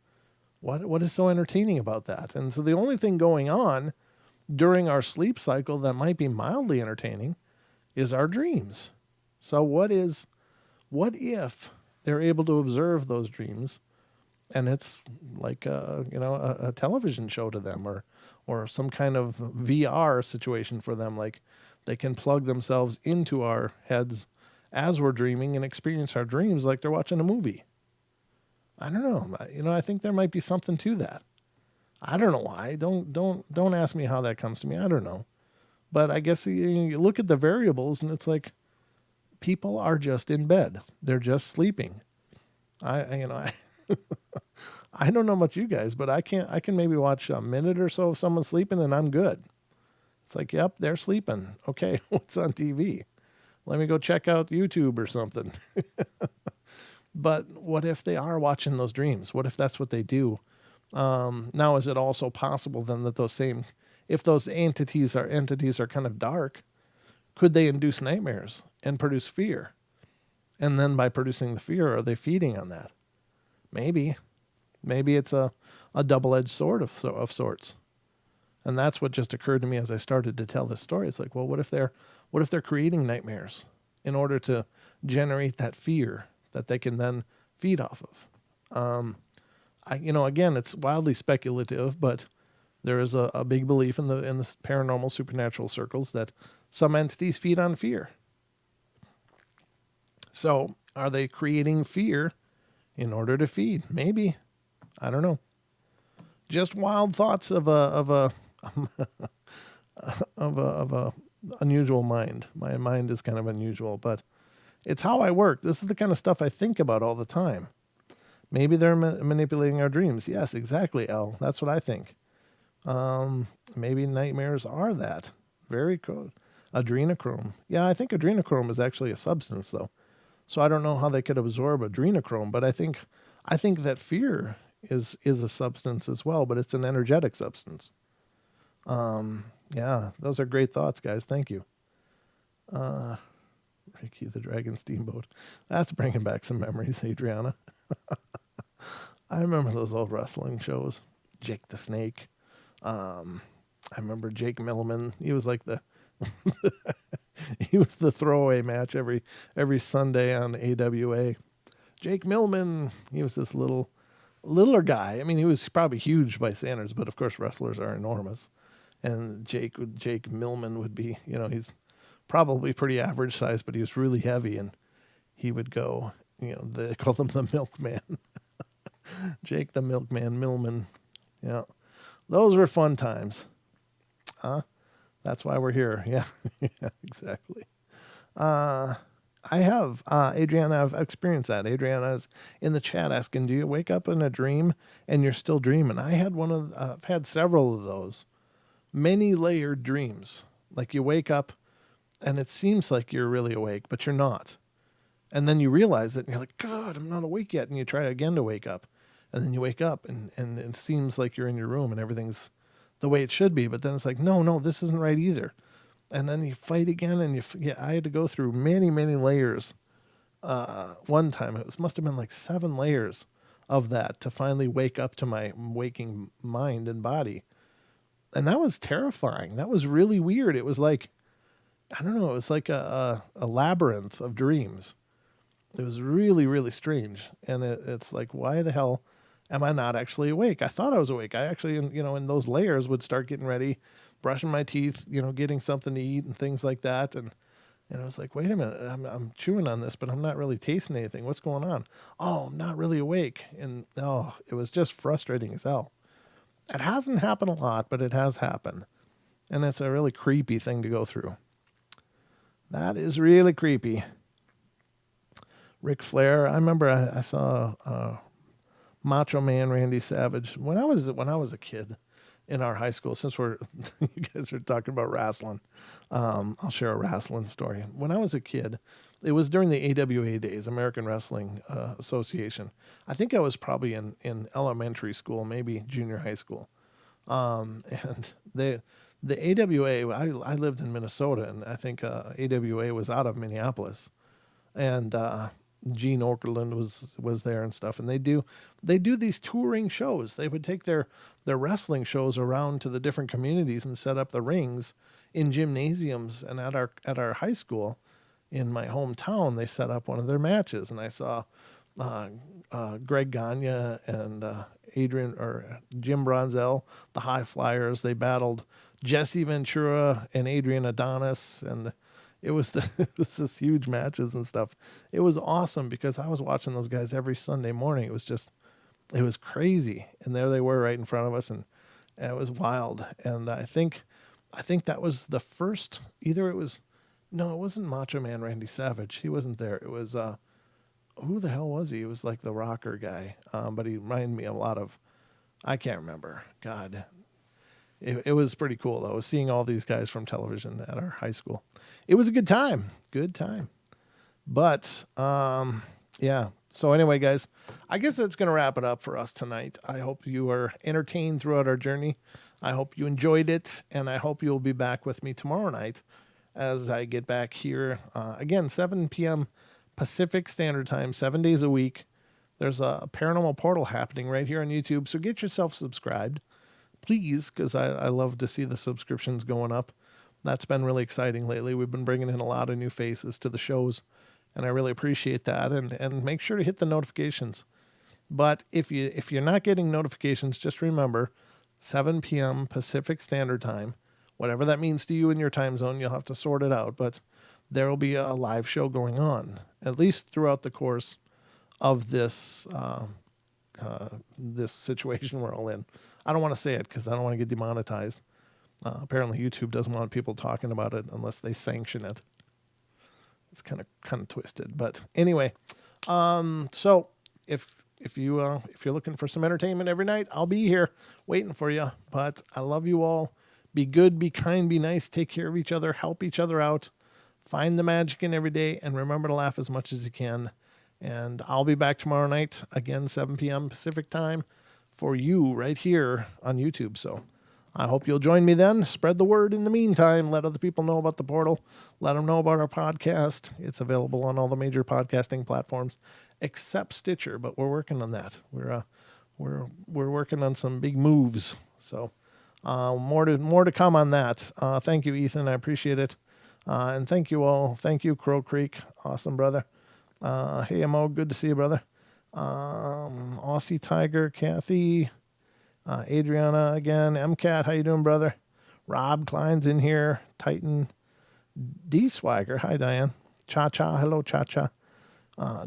what is so entertaining about that? And so the only thing going on during our sleep cycle that might be mildly entertaining is our dreams. So what if they're able to observe those dreams and it's like a television show to them or some kind of VR situation for them, like they can plug themselves into our heads as we're dreaming and experience our dreams like they're watching a movie. I don't know. I think there might be something to that. I don't know why. Don't ask me how that comes to me. I don't know. But I guess you look at the variables and it's like people are just in bed. They're just sleeping. I I don't know about you guys, but I can maybe watch a minute or so of someone sleeping and I'm good. It's like, yep, they're sleeping. Okay, what's on TV? Let me go check out YouTube or something. But what if they are watching those dreams? What if that's what they do? Now, is it also possible then that if those entities are kind of dark, could they induce nightmares and produce fear? And then by producing the fear, are they feeding on that? Maybe it's a double-edged sword of sorts. And that's what just occurred to me as I started to tell this story. It's like, well, what if they're creating nightmares in order to generate that fear that they can then feed off of? Again, it's wildly speculative, but there is a big belief in the paranormal supernatural circles that some entities feed on fear. So are they creating fear in order to feed? Maybe. I don't know. Just wild thoughts of a unusual mind. My mind is kind of unusual, but it's how I work. This is the kind of stuff I think about all the time. Maybe they're manipulating our dreams. Yes, exactly, Elle. That's what I think. Maybe nightmares are that. Very cool. Adrenochrome. Yeah, I think adrenochrome is actually a substance, though. So I don't know how they could absorb adrenochrome, but I think that fear is a substance as well, but it's an energetic substance. Yeah, those are great thoughts, guys. Thank you. Ricky the Dragon Steamboat. That's bringing back some memories, Adriana. I remember those old wrestling shows. Jake the Snake. I remember Jake Millman. He was like the he was the throwaway match every Sunday on AWA. Jake Millman. He was this littler guy. I mean, he was probably huge by standards, but of course wrestlers are enormous. And Jake Millman would be, he's probably pretty average size, but he was really heavy, and he would go, they called him the Milkman. Jake the Milkman Millman. Yeah. Those were fun times. That's why we're here. Yeah, yeah, exactly. I have, Adriana, I've experienced that. Adriana's in the chat asking, do you wake up in a dream and you're still dreaming? I had I've had several of those. Many layered dreams. Like you wake up and it seems like you're really awake, but you're not. And then you realize it and you're like, God, I'm not awake yet. And you try again to wake up. And then you wake up and it seems like you're in your room and everything's the way it should be. But then it's like, no, this isn't right either. And then you fight again and I had to go through many, many layers. One time must have been like 7 layers of that to finally wake up to my waking mind and body. And that was terrifying. That was really weird. It was like, I don't know, it was like a labyrinth of dreams. It was really, really strange. And it's like, why the hell am I not actually awake? I thought I was awake. I actually, in those layers would start getting ready, brushing my teeth, getting something to eat and things like that. And I was like, wait a minute, I'm chewing on this, but I'm not really tasting anything. What's going on? Oh, I'm not really awake. And it was just frustrating as hell. It hasn't happened a lot, but it has happened. And it's a really creepy thing to go through. That is really creepy. Ric Flair, I remember I saw Macho Man Randy Savage when I was a kid in our high school. Since you guys are talking about wrestling, I'll share a wrestling story. When I was a kid, it was during the AWA days, American Wrestling Association. I think I was probably in elementary school, maybe junior high school, and the AWA. I lived in Minnesota, and I think AWA was out of Minneapolis, and Gene Okerlund was there and stuff, and they do these touring shows. They would take their wrestling shows around to the different communities and set up the rings in gymnasiums. And at our high school in my hometown, they set up one of their matches, and I saw Greg Gagne and Jim Bronzell, the High Flyers. They battled Jesse Ventura and Adrian Adonis, and it was this huge matches and stuff. It was awesome because I was watching those guys every Sunday morning. It was crazy. And there they were right in front of us, and it was wild. And I think that was the first, it wasn't Macho Man Randy Savage. He wasn't there. It was, who the hell was he? It was like the rocker guy. But he reminded me a lot of, I can't remember. God. It was pretty cool, though, seeing all these guys from television at our high school. It was a good time. Good time. But, yeah. So anyway, guys, I guess that's going to wrap it up for us tonight. I hope you were entertained throughout our journey. I hope you enjoyed it, and I hope you'll be back with me tomorrow night as I get back here. Again, 7 p.m. Pacific Standard Time, 7 days a week. There's a Paranormal Portal happening right here on YouTube, so get yourself subscribed. Please, because I love to see the subscriptions going up. That's been really exciting lately. We've been bringing in a lot of new faces to the shows, and I really appreciate that. And make sure to hit the notifications. But if you're not getting notifications, just remember 7 p.m. Pacific Standard Time, whatever that means to you in your time zone, you'll have to sort it out. But there will be a live show going on, at least throughout the course of this this situation we're all in. I don't want to say it because I don't want to get demonetized. Apparently YouTube doesn't want people talking about it unless they sanction it. It's kind of twisted, but anyway. So if you're looking for some entertainment every night, I'll be here waiting for you. But I love you all. Be good, be kind, be nice, take care of each other, help each other out, find the magic in every day, and remember to laugh as much as you can. And I'll be back tomorrow night, again, 7 p.m. Pacific time, for you right here on YouTube. So I hope you'll join me then. Spread the word in the meantime. Let other people know about the portal. Let them know about our podcast. It's available on all the major podcasting platforms except Stitcher, but we're working on that. we're working on some big moves. So more to come on that. Thank you, Ethan. I appreciate it. And thank you all. Thank you, Crow Creek. Awesome, brother. Hey, Mo, good to see you, brother. Aussie Tiger, Kathy, Adriana again. MCAT, how you doing, brother? Rob Klein's in here. Titan D Swagger. Hi, Diane. Cha Cha. Hello, Cha Cha.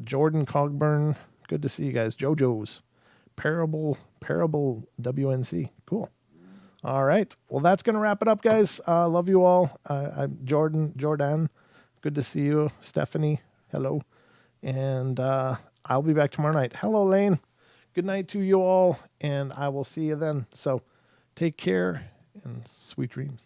Jordan Cogburn. Good to see you guys. JoJo's. Parable WNC. Cool. All right. Well, that's going to wrap it up, guys. Love you all. I'm Jordan. Good to see you. Stephanie. Hello. And I'll be back tomorrow night. Hello, Lane. Good night to you all. And I will see you then. So take care and sweet dreams.